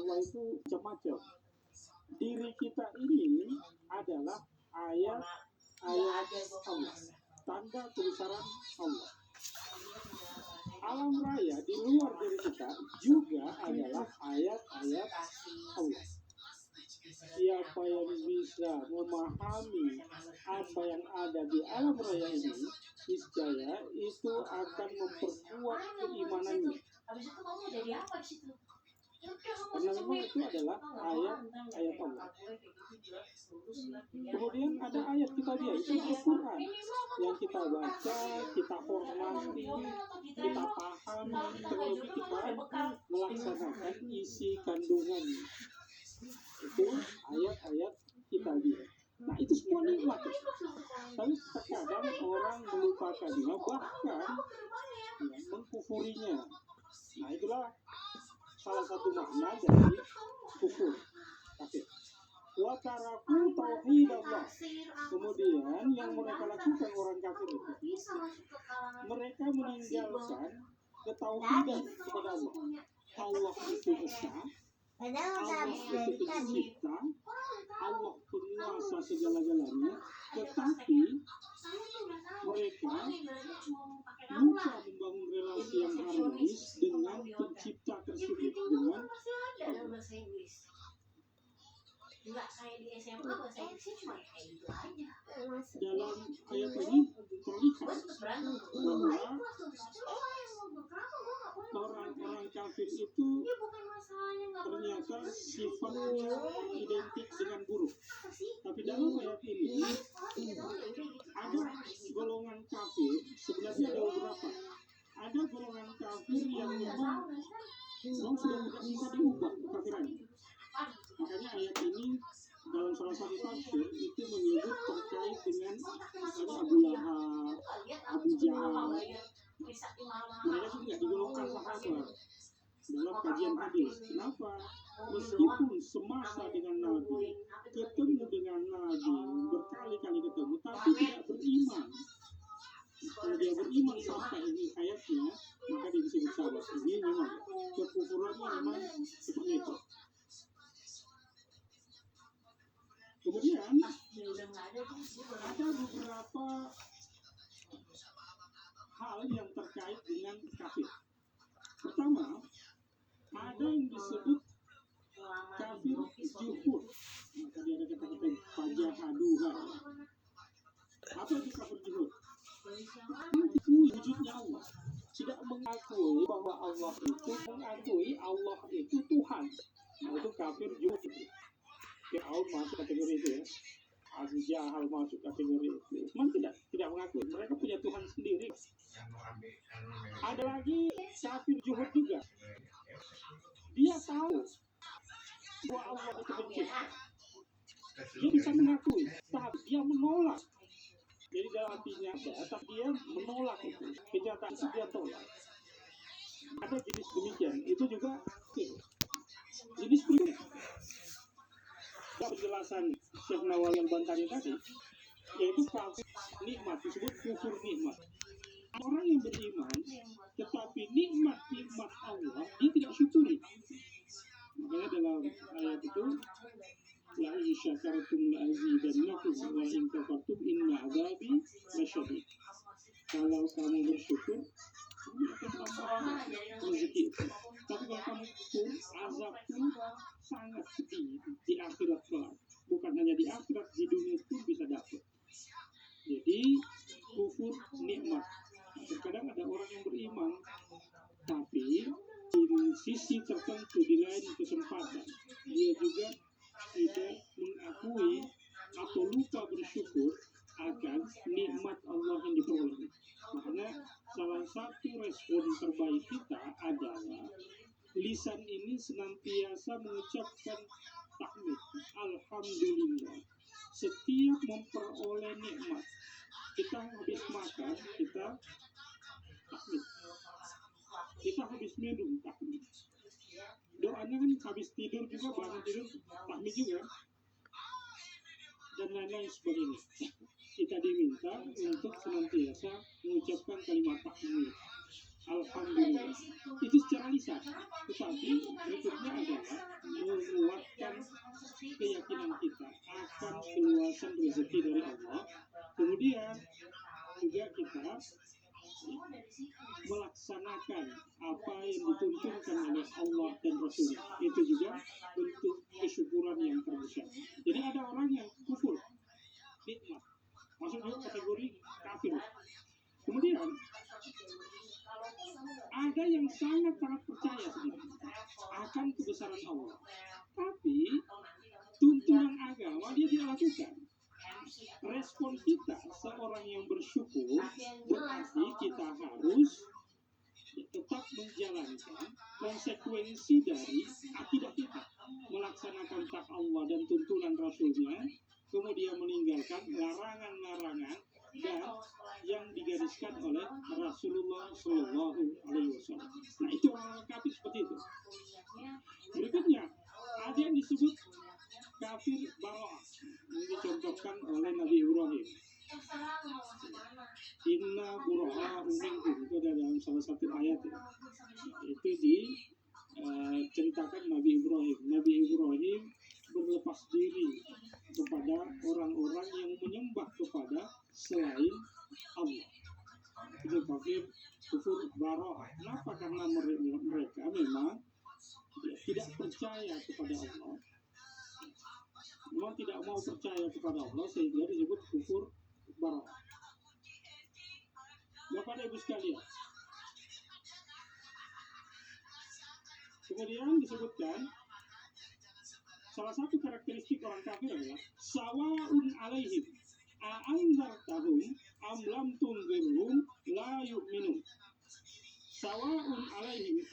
Allah itu macam-macam. Diri kita ini adalah ayat-ayat Allah, tanda kebesaran Allah. Alam raya di luar diri kita juga adalah ayat-ayat Allah. Siapa yang bisa memahami apa yang ada di alam raya ini, niscaya itu akan memperkuat keimanannya. Karena memang itu adalah ayat-ayat Allah. Kemudian ada ayat kita dia, itu Al-Quran yang kita baca, kita hormati, kita pahami, terlebih kita melaksanakan isi kandungannya. Itu ayat-ayat kita dia. Nah itu semua nikmat. Tapi terkadang orang melupakannya, bahkan mengkufurinya. Nah itulah salah satu makna dari kufur, kafir. Wa taraku tauhid Allah. Kemudian yang mereka lakukan orang kafir itu, mereka meninggalkan ketauhidan kepada Allah. Allah itu esa, Allah itu pencipta, Allah penguasa segala-galanya, tetapi mereka lupa membangun relasi yang harmonis dengan pencipta tersebut, dengan enggak kayak di SMA bahasa Inggrisnya cuma kayak gitu aja. Dalam ayat ini terlihat bahwa orang-orang kafir itu ternyata sifatnya identik dengan buruk. Tapi dalam ayat ini ada golongan kafir, sebenarnya ada beberapa. Ada golongan kafir yang memang sudah tidak bisa diubah kekafirannya. Makanya ayat ini dalam salah satu tafsir itu menyebut terkait dengan Abu Lahab, Abu Jahal. Mereka juga digolongkan sahabat dalam kajian hadis. Kenapa? Meskipun semasa dengan Nabi, ketemu dengan Nabi, berkali-kali ketemu, tapi tidak beriman. Kalau dia beriman sampai ini ayatnya, maka dia disebut sahabat. Ini memang kekufurannya memang seperti itu. Kemudian ada beberapa hal yang terkait dengan kafir. Pertama, ada yang disebut kafir juhud. Tadi ada kata-kata fajahaduha. Apa itu kafir juhud? Wujudnya Allah. Tidak mengakui bahwa Allah itu Tuhan. Nah, itu kafir juhud. Fir'aun masuk kategori itu ya. Abu Jahal masuk kategori itu. Memang tidak mengakui. Mereka punya Tuhan sendiri. Ada lagi kafir juhud juga. Dia tahu bahwa Allah itu pencipta. Dia bisa mengakui, tapi dia menolak. Jadi dalam hatinya ada, tapi dia menolak itu. Kenyataan itu dia tolak. Ada jenis demikian. Itu juga jenis berikutnya. Penjelasan Syekh Nawawi yang Bantari tadi, yaitu kafir nikmat, disebut kufur nikmat. Orang yang beriman, tetapi nikmat Allah dia tidak syukuri. Makanya dalam ayat itu, la in syakartum la azidannakum wa in kafartum inna adzabi lasyadid. Kalau kamu bersyukur, kamu akan tambah rezeki. Tapi kalau kamu kufur, azabku sangat sedih di akhirat kelak. Bukan hanya di akhirat, di dunia pun bisa dapat. Jadi kufur nikmat. Terkadang ada orang yang beriman, tapi di sisi tertentu, di lain kesempatan, dia juga tidak mengakui atau lupa bersyukur akan nikmat Allah yang diperoleh. Makanya salah satu respon terbaik kita adalah lisan ini senantiasa mengucapkan tahmid, alhamdulillah. Setiap memperoleh nikmat, kita habis makan, kita tahmid. Kita habis minum, tahmid. Doanya kan habis tidur juga, bangun tidur, tahmid juga. Dan lain-lain sebagainya. Kita diminta untuk senantiasa mengucapkan kalimat tahmid, alhamdulillah. Itu secara lisan. Tetapi berikutnya adalah menguatkan keyakinan kita akan keluasan rezeki dari Allah. Kemudian juga kita melaksanakan apa yang dituntunkan oleh Allah dan Rasul. Itu juga bentuk kesyukuran yang terbesar. Jadi ada orang yang kufur nikmat, masuk dalam kategori kafir. Kemudian ada yang sangat percaya sebenarnya akan kebesaran Allah, tapi tuntunan agama dia tidak lakukan. Respon kita seorang yang bersyukur berarti kita harus tetap menjalankan konsekuensi dari akidah kita, melaksanakan tak Allah dan tuntunan Rasulnya, kemudian meninggalkan larangan-larangan dan yang digariskan oleh Rasulullah Shallallahu Alaihi Wasallam. Nah, itu orang kafir seperti itu. Berikutnya ada yang disebut kafir baro'ah, ini dicontohkan oleh Nabi Ibrahim. Inna bura'a'u minkum, itu ada dalam salah satu ayat ya. Itu diceritakan Nabi Ibrahim. Nabi Ibrahim berlepas diri kepada orang-orang yang menyembah kepada selain Allah. Itu kafir kufur baro'ah. Kenapa? Karena mereka memang tidak percaya kepada Allah, memang tidak mau percaya kepada Allah, sehingga disebut kufur baro'ah. Bapak dan Ibu sekalian, kemudian disebutkan salah satu karakteristik orang kafir adalah sawa'un alaihim a'anzartahum am lam tunzirhum la yu'minun. Sawa'un alaihim